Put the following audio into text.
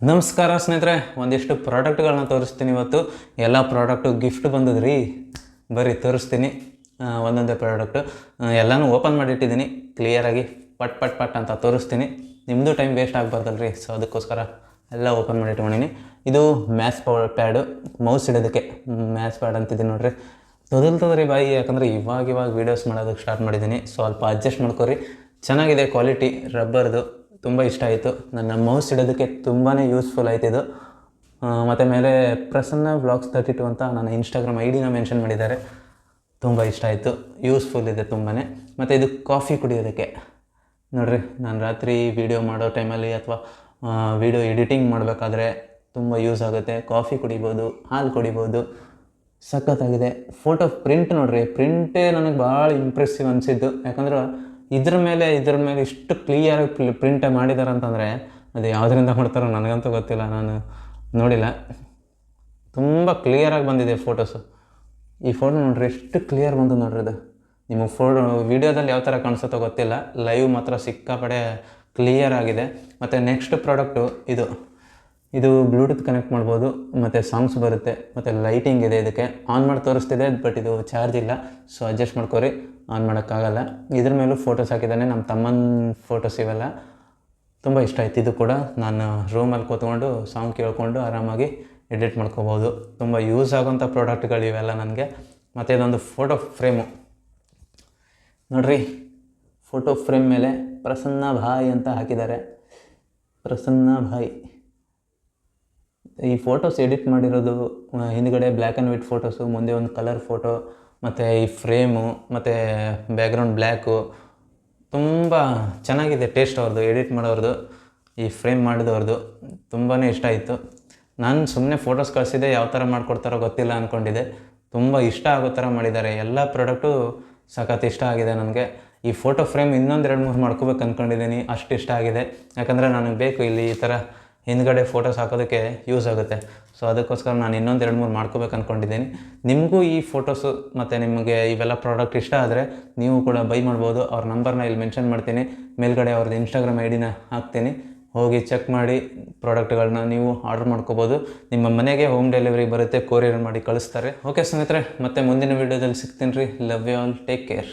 ನಮಸ್ಕಾರ ಸ್ನೇಹಿತರೆ, ಒಂದಿಷ್ಟು ಪ್ರಾಡಕ್ಟ್ಗಳನ್ನ ತೋರಿಸ್ತೀನಿ ಇವತ್ತು. ಎಲ್ಲ ಪ್ರಾಡಕ್ಟು ಗಿಫ್ಟ್ ಬಂದದ್ರಿ, ಬರೀ ತೋರಿಸ್ತೀನಿ. ಒಂದೊಂದೇ ಪ್ರಾಡಕ್ಟು ಎಲ್ಲನೂ ಓಪನ್ ಮಾಡಿಟ್ಟಿದ್ದೀನಿ ಕ್ಲಿಯರಾಗಿ. ಪಟ್ ಪಟ್ ಪಟ್ ಅಂತ ತೋರಿಸ್ತೀನಿ, ನಿಮ್ಮದು ಟೈಮ್ ವೇಸ್ಟ್ ಆಗಬಾರ್ದಲ್ರಿ. ಸೊ ಅದಕ್ಕೋಸ್ಕರ ಎಲ್ಲ ಓಪನ್ ಮಾಡಿಟ್ಕೊಂಡಿನಿ. ಇದು ಮ್ಯಾಥ್ಸ್ ಪ್ಯಾಡು, ಮೌಸ್ ಇಡೋದಕ್ಕೆ ಮ್ಯಾಥ್ಸ್ ಪ್ಯಾಡ್ ಅಂತಿದ್ದೀನಿ ನೋಡ್ರಿ. ತೊದಲ್ತದ್ರಿ ಬಾಯಿ, ಯಾಕಂದರೆ ಇವಾಗ ವೀಡಿಯೋಸ್ ಮಾಡೋದಕ್ಕೆ ಸ್ಟಾರ್ಟ್ ಮಾಡಿದ್ದೀನಿ. ಸ್ವಲ್ಪ ಅಡ್ಜಸ್ಟ್ ಮಾಡ್ಕೊರಿ. ಚೆನ್ನಾಗಿದೆ ಕ್ವಾಲಿಟಿ, ರಬ್ಬರ್ದು, ತುಂಬ ಇಷ್ಟ ಆಯಿತು. ನನ್ನ ಮೌಸ್ ಇಡೋದಕ್ಕೆ ತುಂಬಾ ಯೂಸ್ಫುಲ್ ಆಯ್ತಿದ್ದು. ಮತ್ತು ಮೇಲೆ ಪ್ರಸನ್ನ ವ್ಲಾಗ್ಸ್ 32 ಅಂತ ನನ್ನ ಇನ್ಸ್ಟಾಗ್ರಾಮ್ ಐಡಿನ ಮೆನ್ಷನ್ ಮಾಡಿದ್ದಾರೆ. ತುಂಬ ಇಷ್ಟ ಆಯಿತು, ಯೂಸ್ಫುಲ್ ಇದೆ ತುಂಬಾ. ಮತ್ತು ಇದು ಕಾಫಿ ಕುಡಿಯೋದಕ್ಕೆ ನೋಡಿರಿ, ನಾನು ರಾತ್ರಿ ವೀಡಿಯೋ ಮಾಡೋ ಟೈಮಲ್ಲಿ ಅಥವಾ ವೀಡಿಯೋ ಎಡಿಟಿಂಗ್ ಮಾಡಬೇಕಾದ್ರೆ ತುಂಬ ಯೂಸ್ ಆಗುತ್ತೆ. ಕಾಫಿ ಕುಡಿಬೋದು, ಹಾಲು ಕುಡಿಬೋದು. ಸಖತ್ತಾಗಿದೆ. ಫೋಟೋ ಪ್ರಿಂಟ್ ನೋಡಿರಿ, ಪ್ರಿಂಟೇ ನನಗೆ ಭಾಳ ಇಂಪ್ರೆಸಿವ್ ಅನಿಸಿದ್ದು. ಯಾಕಂದ್ರೆ ಇದ್ರ ಮೇಲೆ ಇಷ್ಟು ಕ್ಲಿಯರಾಗಿ ಪ್ರಿಂಟ್ ಮಾಡಿದ್ದಾರೆ ಅಂತಂದರೆ ಅದು ಯಾವುದರಿಂದ ಮಾಡ್ತಾರೋ ನನಗಂತೂ ಗೊತ್ತಿಲ್ಲ, ನಾನು ನೋಡಿಲ್ಲ. ತುಂಬ ಕ್ಲಿಯರಾಗಿ ಬಂದಿದೆ ಫೋಟೋಸು. ಈ ಫೋಟೋ ನೋಡಿರಿ, ಎಷ್ಟು ಕ್ಲಿಯರ್ ಬಂತು ನೋಡ್ರಿ. ಅದು ನಿಮಗೆ ವೀಡಿಯೋದಲ್ಲಿ ಯಾವ ಥರ ಕಾಣಿಸುತ್ತೋ ಗೊತ್ತಿಲ್ಲ, ಲೈವ್ ಮಾತ್ರ ಸಿಕ್ಕಾಪಡೆ ಕ್ಲಿಯರ್ ಆಗಿದೆ. ಮತ್ತು ನೆಕ್ಸ್ಟ್ ಪ್ರಾಡಕ್ಟು ಇದು ಬ್ಲೂಟೂತ್ ಕನೆಕ್ಟ್ ಮಾಡ್ಬೋದು, ಮತ್ತು ಸಾಂಗ್ಸ್ ಬರುತ್ತೆ, ಮತ್ತು ಲೈಟಿಂಗ್ ಇದೆ. ಇದಕ್ಕೆ ಆನ್ ಮಾಡಿ ತೋರಿಸ್ತಿದೆ, ಬಟ್ ಇದು ಚಾರ್ಜ್ ಇಲ್ಲ. ಸೊ ಅಡ್ಜಸ್ಟ್ ಮಾಡ್ಕೊರಿ, ಆನ್ ಮಾಡೋಕ್ಕಾಗಲ್ಲ. ಇದ್ರ ಮೇಲೂ ಫೋಟೋಸ್ ಹಾಕಿದ್ದಾನೆ, ನಮ್ಮ ತಮ್ಮನ ಫೋಟೋಸ್ ಇವೆಲ್ಲ. ತುಂಬ ಇಷ್ಟ ಆಯ್ತು. ಇದು ಕೂಡ ನಾನು ರೂಮಲ್ಲಿ ಕೂತ್ಕೊಂಡು ಸಾಂಗ್ ಕೇಳ್ಕೊಂಡು ಆರಾಮಾಗಿ ಎಡಿಟ್ ಮಾಡ್ಕೋಬೋದು. ತುಂಬ ಯೂಸ್ ಆಗೋಂಥ ಪ್ರಾಡಕ್ಟ್ಗಳು ಇವೆಲ್ಲ ನನಗೆ. ಮತ್ತು ಇದೊಂದು ಫೋಟೋ ಫ್ರೇಮು ನೋಡಿರಿ, ಫೋಟೋ ಫ್ರೇಮ್ ಮೇಲೆ ಪ್ರಸನ್ನ ಭಾಯ್ ಅಂತ ಹಾಕಿದ್ದಾರೆ. ಪ್ರಸನ್ನ ಭಾಯ್. ಈ ಫೋಟೋಸ್ ಎಡಿಟ್ ಮಾಡಿರೋದು ಹಿಂದ್ಗಡೆ ಬ್ಲ್ಯಾಕ್ ಆ್ಯಂಡ್ ವೈಟ್ ಫೋಟೋಸು, ಮುಂದೆ ಒಂದು ಕಲರ್ ಫೋಟೋ, ಮತ್ತು ಈ ಫ್ರೇಮು, ಮತ್ತು ಬ್ಯಾಕ್ಗ್ರೌಂಡ್ ಬ್ಲ್ಯಾಕು. ತುಂಬ ಚೆನ್ನಾಗಿದೆ ಟೇಸ್ಟ್ ಅವ್ರದ್ದು, ಎಡಿಟ್ ಮಾಡೋರ್ದು, ಈ ಫ್ರೇಮ್ ಮಾಡಿದವ್ರದ್ದು. ತುಂಬಾ ಇಷ್ಟ ಆಯಿತು. ನಾನು ಸುಮ್ಮನೆ ಫೋಟೋಸ್ ಕಳಿಸಿದೆ, ಯಾವ ಥರ ಮಾಡಿಕೊಡ್ತಾರೋ ಗೊತ್ತಿಲ್ಲ ಅಂದ್ಕೊಂಡಿದ್ದೆ. ತುಂಬ ಇಷ್ಟ ಆಗೋ ಥರ ಮಾಡಿದ್ದಾರೆ. ಎಲ್ಲ ಪ್ರಾಡಕ್ಟು ಸಖತ್ ಇಷ್ಟ ಆಗಿದೆ ನನಗೆ. ಈ ಫೋಟೋ ಫ್ರೇಮ್ ಇನ್ನೊಂದು 2-3 ಮಾಡ್ಕೋಬೇಕು ಅಂದ್ಕೊಂಡಿದ್ದೀನಿ, ಅಷ್ಟು ಇಷ್ಟ ಆಗಿದೆ. ಯಾಕಂದರೆ ನನಗೆ ಬೇಕು ಇಲ್ಲಿ ಈ ಥರ ಹಿಂದ್ಗಡೆ ಫೋಟೋಸ್ ಹಾಕೋದಕ್ಕೆ ಯೂಸ್ ಆಗುತ್ತೆ. ಸೊ ಅದಕ್ಕೋಸ್ಕರ ನಾನು ಇನ್ನೊಂದು 2-3 ಮಾಡ್ಕೋಬೇಕು ಅಂದ್ಕೊಂಡಿದ್ದೀನಿ. ನಿಮಗೂ ಈ ಫೋಟೋಸು ಮತ್ತು ನಿಮಗೆ ಇವೆಲ್ಲ ಪ್ರಾಡಕ್ಟ್ ಇಷ್ಟ ಆದರೆ ನೀವು ಕೂಡ ಬೈ ಮಾಡ್ಬೋದು. ಅವ್ರ ನಂಬರ್ನ ಇಲ್ಲಿ ಮೆನ್ಷನ್ ಮಾಡ್ತೀನಿ, ಮೇಲ್ಗಡೆ ಅವ್ರದ್ದು ಇನ್ಸ್ಟಾಗ್ರಾಮ್ ಐಡಿನ ಹಾಕ್ತೀನಿ. ಹೋಗಿ ಚೆಕ್ ಮಾಡಿ ಪ್ರಾಡಕ್ಟ್ಗಳನ್ನ ನೀವು ಆರ್ಡ್ರ್ ಮಾಡ್ಕೋಬೋದು. ನಿಮ್ಮ ಮನೆಗೆ ಹೋಮ್ ಡೆಲಿವರಿ ಬರುತ್ತೆ, ಕೊರಿಯರ್ ಮಾಡಿ ಕಳಿಸ್ತಾರೆ. ಓಕೆ ಸ್ನೇಹಿತರೆ, ಮತ್ತೆ ಮುಂದಿನ ವೀಡಿಯೋದಲ್ಲಿ ಸಿಗ್ತೀನಿ ರೀ. Love you all, take care.